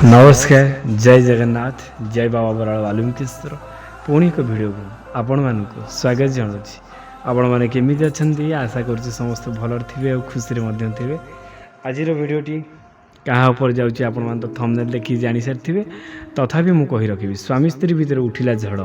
नमस्कार जय जगन्नाथ जय बाबा बराड़ वाल्मीकिश्वर पुणी एक भिडियो को आपण मानक स्वागत जनावि आपण मैंने केमी अच्छा आशा कर समस्त भल थे और खुशी थे। आज भिडटी क्या जाऊँगी आपण मैंने तो थंबनेल देखी जानी सारी तथापि मुझे कही रखी स्वामी स्त्री भितर उठिला झड़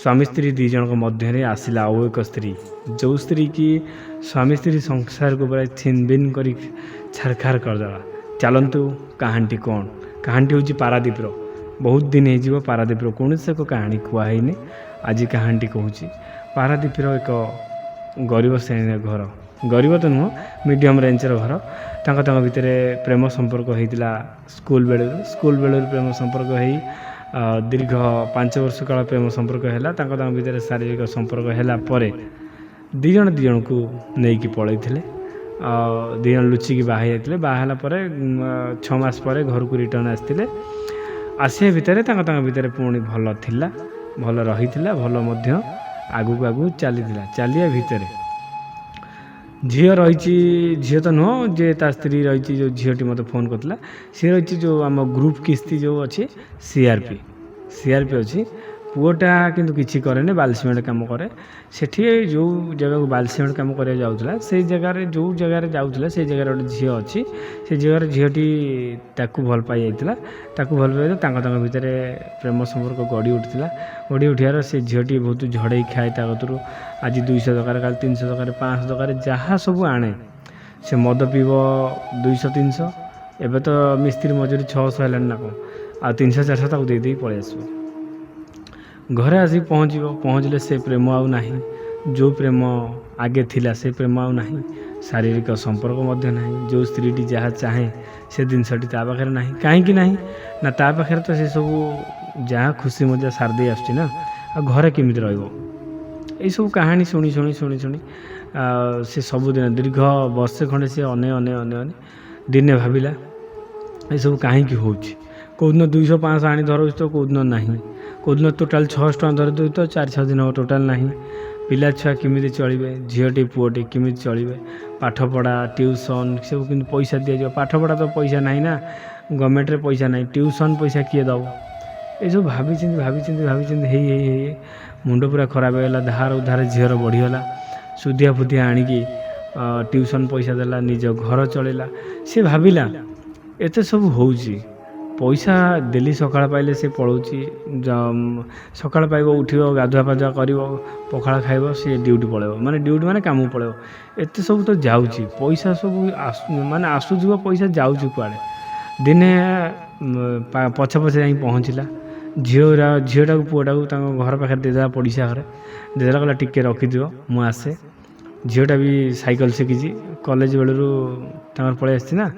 स्वामी स्त्री दी जन मध्य आसला आउ एक स्त्री जो स्त्री की स्वामी स्त्री संसार को पूरा छिनबिन कर छारखार करदेला। चलतु कहानी कौन कहानी हूँ पारादीपर बहुत दिन हो पारादीपर कौन से एक कहानी कहनी आज कहानी कहूँ पारादीपर एक गरीब श्रेणी घर गरीब तो नुह मीडियम रेंजर घर तांक भितर प्रेम संपर्क होता स्कूल बेलू प्रेम संपर्क हो दीर्घ 5 वर्ष काल प्रेम संपर्क है भितर शारीरिक संपर्क है दी जन को लेकिन पलैले दी जन लुचिकी बाहर जाते बाहर 6 मास पर घर को रिटर्न आसते आसिया भितर भितर पुणी भल थिला भल रही भल आगू आगू चलिया भितर झी रही झी तो नुह जे ता स्त्री रही जो झीटी मत फोन करता सी रही जो आम ग्रुप किस्ती जो अच्छे सीआरपी अच्छी पुओटा किंतु किसी करे बाल सीमेंट काम करे सेठी जो जगह बाल सीमेंट काम कर जाऊला से जगार जो जगार जाऊला से जगार गोटे झील अच्छी से जगार झीटी ताकू भल पाई जाता भल पाई भितर प्रेम संपर्क गढ़ी उठार से झीटी बहुत झड़े खाए कतरू आज 200 दरकार कल 300 दरकार 500 दरकार जहाँ सब आने से मद पीब 200-300 एवं तो मिस्त्री मजूरी 600 है ना कौन आ 300-400 ताक दे पलि आस घरे आसिक पहुँचले से प्रेम आउ नहीं जो प्रेम आगे थिला से प्रेम आउ नहीं शारीरिक संपर्क मध्य नहीं जो स्त्रीटी जहाँ चाहे से जिनसटी ता पाखे ना कहीं ना ता पाखे तो से सब जहाँ खुशी मजा सारदे आसना आ घरे केमी रही सब कहानी शुणी शुणी शुणी शुणी से सबुदिन दीर्घ वर्षे खंडे से अने दिने भाविला ये सब कहीं हो कौदिन 200-500 आनी धर तो कौदिन ना कौदिन टोटाल 600 टका धरदे तो 4-6 दिन हम टोटाल ना पिला छुआ केमी चलिए झीटी पुओटी केमी चलिए पाठपढ़ा ट्यूशन सब कि पैसा दि पाठपढ़ा तो पैसा ना गवर्नमेंट पैसा ना ट्यूशन पैसा किए दब ये भाई मुंड पूरा खराब होगा धार उधार झीर बढ़ीगला सुधिया फुधिया आणिकी ट्यूशन पैसा देला निज घर चलेला सी भाविला एत सब हो पैसा डेली सकाळ पाइले से पलाऊँगी सकाळ पाइब उठ गाधुआ पाधुआ कर पखाड़ खाइब सी ड्यूटी पलैब माने ड्यूटी माने काम पलैब एत सब तो जाऊँगी पैसा सब माने आसुव पैसा जाऊँगी कुआड़े दिने पछे पछे जा पहुँचला झीटा को पुओटा को घर पाखे देदेला पड़ोसा घर देदेला कहला टिके रखिदिव मु आसे झीटा भी साइकिल शिखी कॉलेज बेलू पलि आसना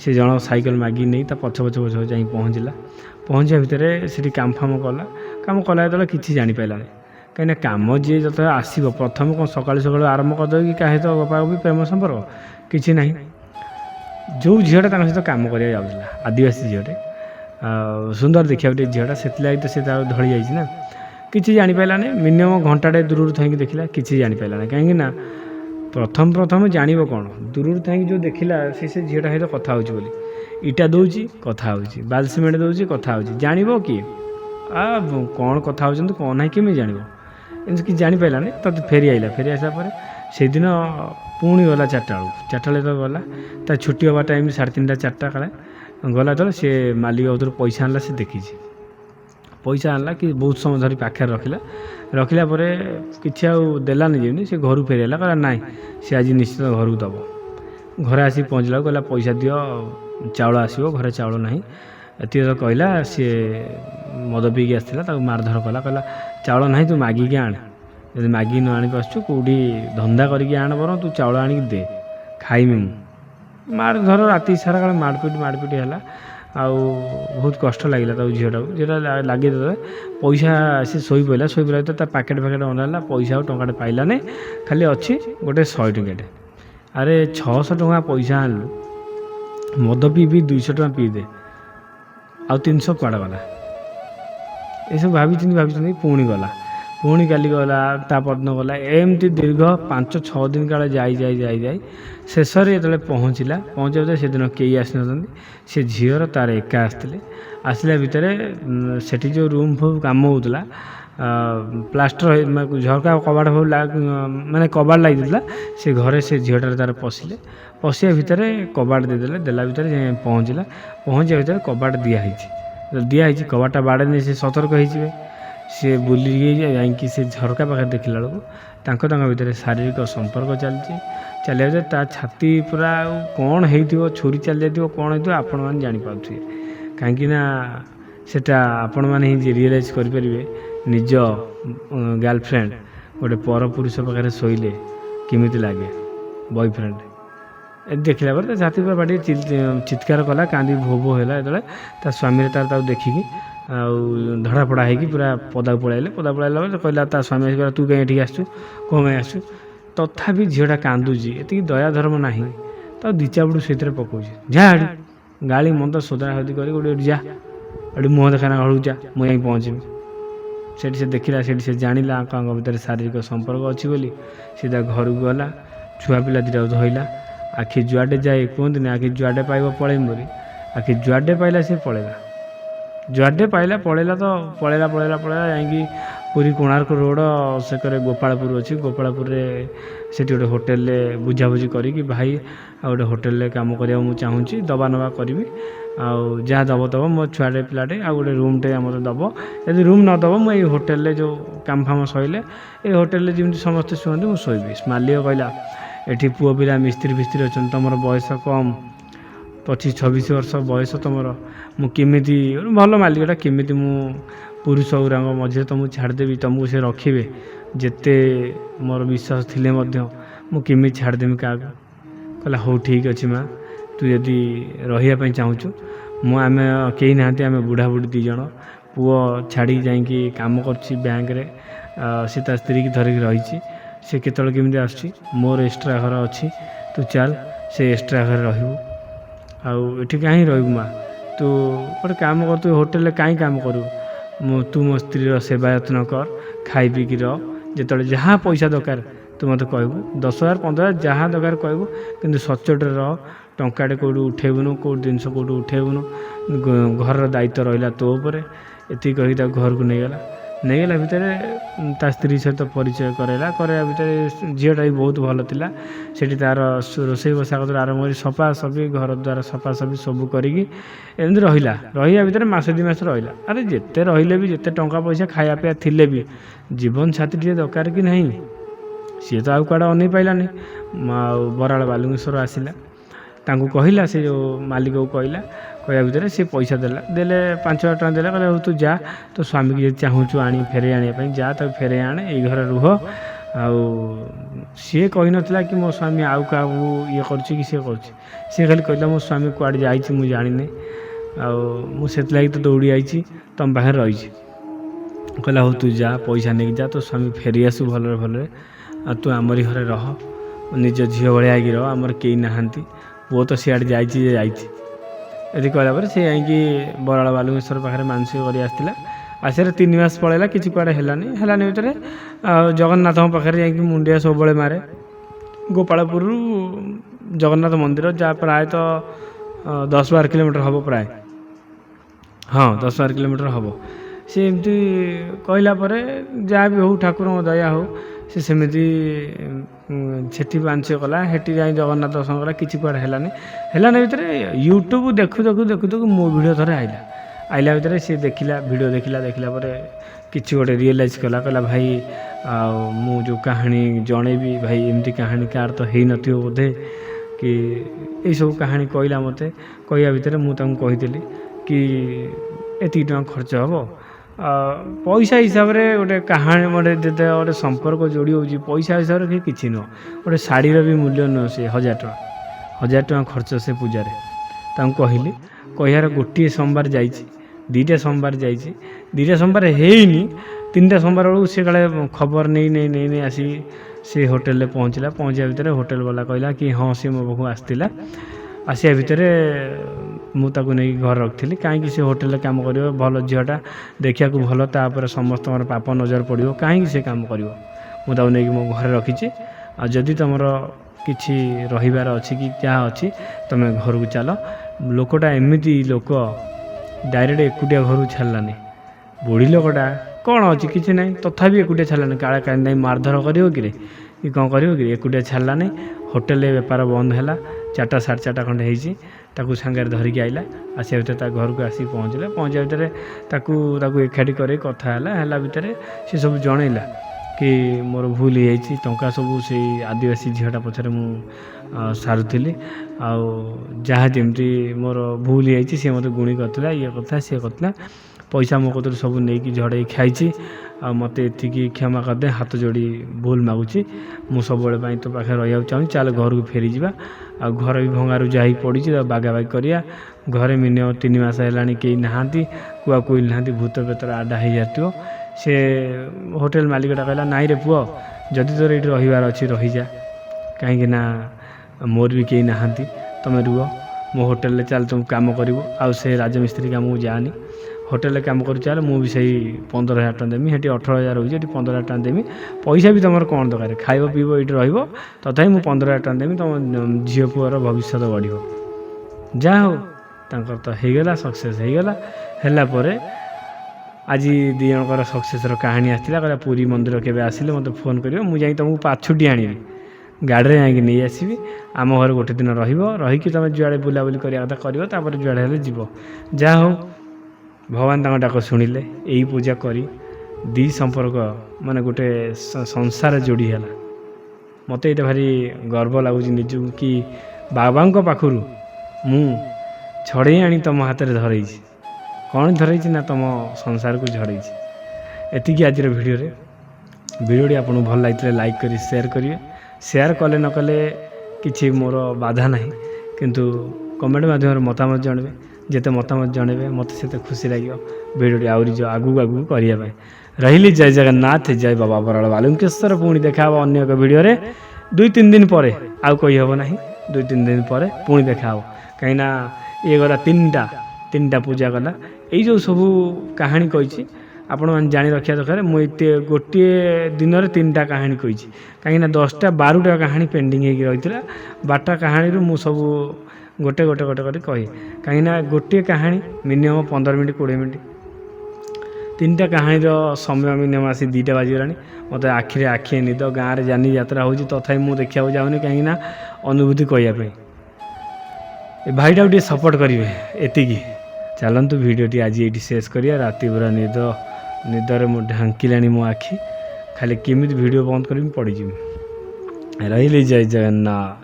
से जन साइकिल मागी नहीं पछ पछ पछ जा पहुँचा भितर से काम फाम कला जो कि जापारा कहीं कम जी जो आसो प्रथम कौन सका सका आरंभ करदे कि क्या तो गपा गपी प्रेम संपर्क किसी ना जो झीटा सहित कम कर आदिवासी झीटे सुंदर देखा झीटा से तो से धड़ी जाना किसी जापारा मिनिमम घंटाटे दूर थी देखला किसी जापारा कहीं प्रथम जान कौन दूर थी जो देखला से झीटा सहित कथा हो इटा दूची कथा हो बाल सीमेंट दूची कथा हो जान कि कौन कथा हो कौन ना केमी जान कि जापारा तो फेरी आइला फेरी आसापर से दिन पुणी गला 4टा बेलू तो गला ता छुट्टी हवा टाइम 3:30-4टा काले गला तो सी मालिक उधर पैसा आनला से देखी पैसा आनला कि बहुत समय धरी पाखे रखिला पर किसी देलानी जेमनी से घर फेरीला कहला ना सी आज निश्चित घर को दब घरे आसिक पहुँचला कहला पैसा दियो चाउल आसो घरे चाउल ना एति तो कहला सी मद पीकी आसला मारधर कला कहला चाउल ना तू मागिकी आण जब मागिकी न आनी आसु कौटी धंदा करके आण बर तू चाउल आनिक दे खाइमी मारधर राति सारा काले मारपिट है आउ बहुत कष्ट लगे झीटा को जेटा लगे पैसा सी शोई पड़ा तो पैकेट अनाला पैसा टंकाटे पाइला नहीं खाली अच्छी गोटे 100 टंकाटे अरे 600 टका पैसा आनलु मद पी 200 टका पी दे आ 300 कुआड़ा गला ये सब भाई पुणी गला पुणी काली गला तापरदिन गला एमती दीर्घ 5-6 दिन काल जाई शेष जो पहुँचला से दिन कई आसी सी झीर तार एका आसते ଆସିଲା ଭିତରେ ସେଠି ଯେଉଁ ରୁମ୍ ଫୁମ୍ କାମ ହେଉଥିଲା ପ୍ଲାଷ୍ଟର ଝରକା କବାଟ ମାନେ କବାଟ ଲାଗିଥିଲା ସେ ଘରେ ସେ ଝିଅଟାରେ ତାର ପଶିବା ଭିତରେ କବାଟ ଦେଲା ଭିତରେ ପହଞ୍ଚିବା ଭିତରେ କବାଟ ଦିଆହେଇଛି କବାଟଟା ବାଡ଼େଇ ସେ ସତର୍କ ହେଇଯିବେ ସେ ବୁଲିକି ଯାଇକି ସେ ଝରକା ପାଖରେ ଦେଖିଲା ବେଳକୁ ତାଙ୍କ ଭିତରେ ଶାରୀରିକ ସମ୍ପର୍କ ଚାଲିବା ଭିତରେ ତା ଛାତି ପୁରା ଆଉ କ'ଣ ହେଇଥିବ ଛୁରୀ ଚାଲି ଯାଇଥିବ କ'ଣ ହେଇଥିବ ଆପଣମାନେ ଜାଣିପାରୁଥିବେ କାହିଁକିନା ସେଟା ଆପଣମାନେ ହିଁ ରିଏଲାଇଜ୍ କରିପାରିବେ ନିଜ ଗାର୍ଲଫ୍ରେଣ୍ଡ ଗୋଟେ ପରପୁରୁଷ ପାଖରେ ଶୋଇଲେ କେମିତି ଲାଗେ ବୟଫ୍ରେଣ୍ଡ ଦେଖିଲା ପରେ ତା ଛାତି ପୁରା ବାଟି ଚିତ୍କାର କଲା କାନ୍ଦି ଭୋ ହେଲା ଯେତେବେଳେ ତା ସ୍ୱାମୀରେ ତାକୁ ଦେଖିକି ଆଉ ଧଡ଼ାଫଡ଼ା ହେଇକି ପୁରା ପଦାକୁ ପଳାଇଲା ପରେ କହିଲା ତା ସ୍ୱାମୀ ଆସିଲା ତୁ କାହିଁ ଏଠିକି ଆସିଛୁ କ'ଣ ପାଇଁ ଆସିଛୁ ତଥାପି ଝିଅଟା କାନ୍ଦୁଛି ଏତିକି ଦୟା ଧର୍ମ ନାହିଁ ତାକୁ ଦି ଚାପୁଡ଼ ସେଇଥିରେ ପକାଉଛି ଯା ଏଠି ଗାଳି ମନ୍ଦ ସୋଦା ସୋଦି କରି ଗୋଟେ ଯା ଏଠି ମୁହଁ ଦେଖାନା ଘରକୁ ଯା ମୁଁ ଯାଇକି ପହଞ୍ଚିବି ସେଠି ସେ ଦେଖିଲା ସେଠି ସେ ଜାଣିଲା ଆଙ୍କ ଭିତରେ ଶାରୀରିକ ସମ୍ପର୍କ ଅଛି ବୋଲି ସେ ତା ଘରକୁ ଗଲା ଛୁଆ ପିଲା ଦିଟାକୁ ଧଇଲା ଆଖି ଯୁଆଡ଼େ ଯାଏ କୁହନ୍ତିନି ଆଖି ଯୁଆଡ଼େ ପାଇବ ପଳେଇମି ବୋଲି ଆଖି ଯୁଆଡ଼େ ପାଇଲା ସେ ପଳେଇଲା ଯୁଆଡ଼େ ପାଇଲା ପଳେଇଲା ଯାଇକି ପୁରୀ କୋଣାର୍କ ରୋଡ଼ ସେକରେ ଗୋପାଳପୁର ଅଛି ଗୋପାଳପୁରରେ ସେଠି ଗୋଟେ ହୋଟେଲରେ ବୁଝାବୁଝି କରିକି ଭାଇ ଆଉ ଗୋଟେ ହୋଟେଲରେ କାମ କରିବାକୁ ମୁଁ ଚାହୁଁଛି ଦବା ନେବା କରିବି ଆଉ ଯାହା ଦେବ ମୋ ଛୁଆଟେ ପିଲାଟେ ଆଉ ଗୋଟେ ରୁମ୍ଟେ ଆମର ଦେବ ଯଦି ରୁମ୍ ନ ଦେବ ମୁଁ ଏଇ ହୋଟେଲରେ ଯେଉଁ କାମ ଫାମ ସରିଲେ ଏଇ ହୋଟେଲରେ ଯେମିତି ସମସ୍ତେ ଶୁଅନ୍ତି ମୁଁ ଶୋଇବି ମାଲିକ କହିଲା ଏଠି ପୁଅ ପିଲା ମିସ୍ତ୍ରୀ ଫିସ୍ତ୍ରୀ ଅଛନ୍ତି ତୁମର ବୟସ କମ୍ 25-26 ବର୍ଷ ବୟସ ତୁମର ମୁଁ କେମିତି ଭଲ ମାଲିକଟା କେମିତି ମୁଁ ପୁରୁଷ ଗୁରାଙ୍କ ମଝିରେ ତୁମକୁ ଛାଡ଼ିଦେବି ତୁମକୁ ସେ ରଖିବେ ଯେତେ ମୋର ବିଶ୍ୱାସ ଥିଲେ ମଧ୍ୟ ମୁଁ କେମିତି ଛାଡ଼ିଦେବି କାହାକୁ କହିଲା ହଉ ଠିକ୍ ଅଛି ମା ତୁ ଯଦି ରହିବା ପାଇଁ ଚାହୁଁଛୁ ଆମେ କେହି ନାହାନ୍ତି ଆମେ ବୁଢ଼ାବୁଢ଼ୀ 2 ଜଣ ପୁଅ ଛାଡ଼ିକି ଯାଇକି କାମ କରୁଛି ବ୍ୟାଙ୍କରେ ସେ ତା ସ୍ତ୍ରୀକି ଧରିକି ରହିଛି ସେ କେତେବେଳେ କେମିତି ଆସୁଛି ମୋର ଏକ୍ସଟ୍ରା ଘର ଅଛି ତୁ ଚାଲ ସେ ଏକ୍ସଟ୍ରା ଘରେ ରହିବୁ ଆଉ ଏଠି କାହିଁ ରହିବୁ ମା ତୁ ଗୋଟେ କାମ କର ତୁ ହୋଟେଲରେ କାହିଁ କାମ କରିବୁ ତୁ ମୋ ସ୍ତ୍ରୀର ସେବା ଯତ୍ନ କର ଖାଇ ପିଇକି ରହ ଯେତେବେଳେ ଯାହା ପଇସା ଦରକାର ତୁ ମୋତେ କହିବୁ 10,000 15,000 ଯାହା ଦରକାର କହିବୁ କିନ୍ତୁ ସଚ୍ଚୋଟରେ ରହ ଟଙ୍କାଟେ କେଉଁଠୁ ଉଠେଇବୁନୁ କେଉଁ ଜିନିଷ କେଉଁଠୁ ଉଠେଇବୁନୁ ଘରର ଦାୟିତ୍ୱ ରହିଲା ତୋ ଉପରେ ଏତିକି କହିକି ତାକୁ ଘରକୁ ନେଇଗଲା ଭିତରେ ତା ସ୍ତ୍ରୀ ସହିତ ପରିଚୟ କରାଇବା ଭିତରେ ଝିଅଟା ବି ବହୁତ ଭଲ ଥିଲା ସେଠି ତାର ରୋଷେଇ ବସା କତରୁ ଆରମ୍ଭ କରି ସଫାସଫି ଘର ଦ୍ୱାରା ସଫାସଫି ସବୁ କରିକି ଏମିତି ରହିବା ଭିତରେ ମାସ 2 ମାସ ରହିଲା ଆରେ ଯେତେ ରହିଲେ ବି ଯେତେ ଟଙ୍କା ପଇସା ଖାଇବା ପିଇବା ଥିଲେ ବି ଜୀବନ ସାଥୀ ଟିକେ ଦରକାର କି ନାହିଁ ସିଏ ତ ଆଉ କୁଆଡ଼େ ଅନେଇ ପାଇଲାନି ଆଉ ବରାଳ ବାଲୁଙ୍ଗେଶ୍ୱର ଆସିଲା ତାଙ୍କୁ କହିଲା ସେ ଯେଉଁ ମାଲିକକୁ କହିବା ଭିତରେ ସେ ପଇସା ଦେଲେ 5,000 ଟଙ୍କା ଦେଲେ କହିଲେ ହଉ ତୁ ଯା ତୋ ସ୍ୱାମୀକି ଯଦି ଚାହୁଁଛୁ ଫେରେଇ ଆଣିବା ପାଇଁ ଯା ତାକୁ ଫେରେଇ ଆଣେ ଏଇ ଘରେ ରୁହ ଆଉ ସିଏ କହିନଥିଲା କି ମୋ ସ୍ୱାମୀ ଆଉ କାହାକୁ ଇଏ କରୁଛି କି ସିଏ କରୁଛି ସିଏ ଖାଲି କହିଲା ମୋ ସ୍ୱାମୀ କୁଆଡ଼େ ଯାଇଛି ମୁଁ ଜାଣିନି ଆଉ ମୁଁ ସେଥିଲାଗି ତ ଦୌଡ଼ି ଯାଇଛି ତମ ପାଖରେ ରହିଛି କହିଲା ହଉ ତୁ ଯା ପଇସା ନେଇକି ଯା ତୋ ସ୍ୱାମୀ ଫେରିଆସୁ ଭଲରେ ଆଉ ତୁ ଆମରି ଘରେ ରହ ନିଜ ଝିଅ ଭଳିଆ ହେଇକି ରହ ଆମର କେହି ନାହାନ୍ତି ପୁଅ ତ ସିଆଡ଼େ ଯାଇଛି ଏଠି କହିଲା ପରେ ସେ ଯାଇକି ବରାଳ ବାଲୁଙ୍ଗେଶ୍ୱର ପାଖରେ ମାନସିକ କରି ଆସିଥିଲା ଆସିବାରେ 3 ମାସ ପଳେଇଲା କିଛି କୁଆଡ଼େ ହେଲାନି ଭିତରେ ଆଉ ଜଗନ୍ନାଥଙ୍କ ପାଖରେ ଯାଇକି ମୁଣ୍ଡିଆ ସବୁବେଳେ ମାରେ ଗୋପାଳପୁରରୁ ଜଗନ୍ନାଥ ମନ୍ଦିର ଯାହା ପ୍ରାୟତଃ 10-12 କିଲୋମିଟର ହେବ ପ୍ରାୟ 10-12 କିଲୋମିଟର ହେବ ସେ ଏମିତି କହିଲା ପରେ ଯାହା ବି ହେଉ ଠାକୁରଙ୍କ ଦୟା ହେଉ ସେ ସେମିତି ସେଠି ମାନସିକ କଲା ସେଠି ଯାଇ ଜଗନ୍ନାଥ ଦର୍ଶନ କଲା କିଛି କୁଆଡ଼େ ହେଲାନି ଭିତରେ ୟୁଟ୍ୟୁବ୍ ଦେଖୁ ମୋ ଭିଡ଼ିଓ ଥରେ ଆଇଲା ଭିତରେ ସେ ଭିଡ଼ିଓ ଦେଖିଲା ପରେ କିଛି ଗୋଟେ ରିଏଲାଇଜ୍ କଲା କହିଲା ଭାଇ ଆଉ ମୁଁ ଯେଉଁ କାହାଣୀ ଜଣେଇବି ଭାଇ ଏମିତି କାହାଣୀ କାହାର ତ ହେଇନଥିବ ବୋଧେ କି ଏଇସବୁ କାହାଣୀ କହିଲା ମୋତେ କହିବା ଭିତରେ ମୁଁ ତାଙ୍କୁ କହିଥିଲି କି ଏତିକି ଟଙ୍କା ଖର୍ଚ୍ଚ ହେବ ପଇସା ହିସାବରେ ଗୋଟେ କାହାଣୀ ଗୋଟେ ସମ୍ପର୍କ ଯୋଡ଼ି ହେଉଛି ପଇସା ହିସାବରେ କିଛି ନୁହଁ ଗୋଟେ ଶାଢ଼ୀର ବି ମୂଲ୍ୟ ନୁହଁ ସେ 1,000 ଟଙ୍କା ଖର୍ଚ୍ଚ ସେ ପୂଜାରେ ତାଙ୍କୁ କହିବାର ଗୋଟିଏ ସୋମବାର ଯାଇଛି 2ଟା ସୋମବାର ଯାଇଛି 2ଟା ସୋମବାର ହେଇନି 3ଟା ସୋମବାର ବେଳକୁ ସେ କାଳେ ଖବର ନେଇ ଆସିକି ସେ ହୋଟେଲରେ ପହଞ୍ଚିବା ଭିତରେ ହୋଟେଲ ବାଲା କହିଲା କି ହଁ ସେ ମୋ ପାଖକୁ ଆସିବା ଭିତରେ ମୁଁ ତାକୁ ନେଇକି ଘରେ ରଖିଥିଲି କାହିଁକି ସେ ହୋଟେଲରେ କାମ କରିବ ଭଲ ଝିଅଟା ଦେଖିବାକୁ ଭଲ ତାପରେ ସମସ୍ତଙ୍କର ପାପ ନଜର ପଡ଼ିବ କାହିଁକି ସେ କାମ କରିବ ମୁଁ ତାକୁ ନେଇକି ମୋ ଘରେ ରଖିଛି ଆଉ ଯଦି ତୁମର କିଛି ରହିବାର ଅଛି କି ଯାହା ଅଛି ତୁମେ ଘରକୁ ଚାଲ ଲୋକଟା ଏମିତି ଲୋକ डायरेक्ट एकुटिया घर छाड़लानी बुढ़ी लोकटा कौन अच्छी किसी ना तथापि एकुटिया छाड़लानी काले कहीं मारधर कर कि कौन कर एकुटिया छाड़लानी होटेल बेपार बंद है 4टा 4:30 खंडे होती सांगे धरिकी आइला आसा भर घर को आसिक पहुँचला पहुँचा भर एकाठी कर कथा है भितर सी सब जनइला कि मोर भूल हो टंका सब से आदिवासी झीटा पछरे मु सारुली जहाँ जमी मोर भूल हो सी मत गुणी करता ये कथा सी करता पैसा मो कतर सब नहीं झड़े खाई मत एति क्षमा करदे हाथ जोड़ी भूल मागुची मु सब तो पाखे रहा चाहूँ चल घर को फेरी जा घर भी भंगारू जा पड़ी बागाबागी करिया घरे मिनिमम 3 मास है कहीं नहांती कुआ कोई ना भूत पेतर आडा हो जाती से होटेल मालिकटा कहला नाई रे पुओ जदि तोर ये रहीबार अच्छी रही जा कहीं मोर भी कहीं नहांती तुम रुह मो होटेल चल तुम काम करू से राजमिस्त्री काम को जानी होटेल काम कर चल मुझे से 15,000 टଙ୍କା देमी हेटी 18,000 होती 15,000 टଙ୍କା देमी पैसा भी तुम कौन दरकार खाइब पीब ये रही मुझे 15,000 टଙ୍କା देमी तुम झील पुअर भविष्य बढ़ जा हो तो होगला सक्सेस होगा आज दी जनकर सक्सेस कहानी आसाला कहला पुरी मंदिर के आसिले मत फोन कर मुझे तुमको पाछुटी आनी गाड़ी जाकि नहीं आसबि आम घर गोटे दिन रही तुम जुआड़े बुलाबुली करवा कथा कर जुआड़े जीव जा हो भगवान डाक शुणिले यही पूजा करी दी संपर्क माने गोटे संसार जोड़ी है मत ये भारी गर्व लगुच निज कि बाबा पाखु मु छड़े आनी तुम हाथ में धरई कौन धरई ना तुम संसार को झड़ई एतिकी आज वीडियोटी आपको भल लगी लाइक करी शेयर करिए शेयर कले न कले किसी मोर बाधा ना किंतु कमेंट माध्यम मतामत जनबे जिते मतामत जनबे मत से खुशी लगे वीडियोटी आहरी जो आगू आगू करने रही जय जगन्नाथ जय बाबा बराड़ बालुकेश्वर पुणी देखा अन्य एक वीडियो 2-3 दिन पर आउ कही हम ना 2-3 दिन पर पुणी देखा कहीं ये गला 3टा पूजा गला यही जो सब कहानी कही आपण मैंने जानी रखा दरकार मुझे गोटे दिन में 3टा कहानी कही कहीं 10टा 12टा कहानी पेंडिंग हो रही 12टा कहानी मु सब गोटे गोटे गोटे कर कही कहीं गोटे कहानी मिनिमम 15 मिनट 20 मिनट 3टा कहानी समय मिनिमम आसी 2टा बाजगला मत आखिरे आखिए निद गाँव में जानी यात्रा हो तथा मुझे देखा जाऊनी कहीं अनुभूति कहवाई भाईटा गोटे सपोर्ट करेंगे एतिकी चलतु भिडटी आज ये शेष करिया राति पूरा निदर मो ढांकिला मो आखि खाली केमी वीडियो बंद कर पड़ी रही जय जगन्नाथ।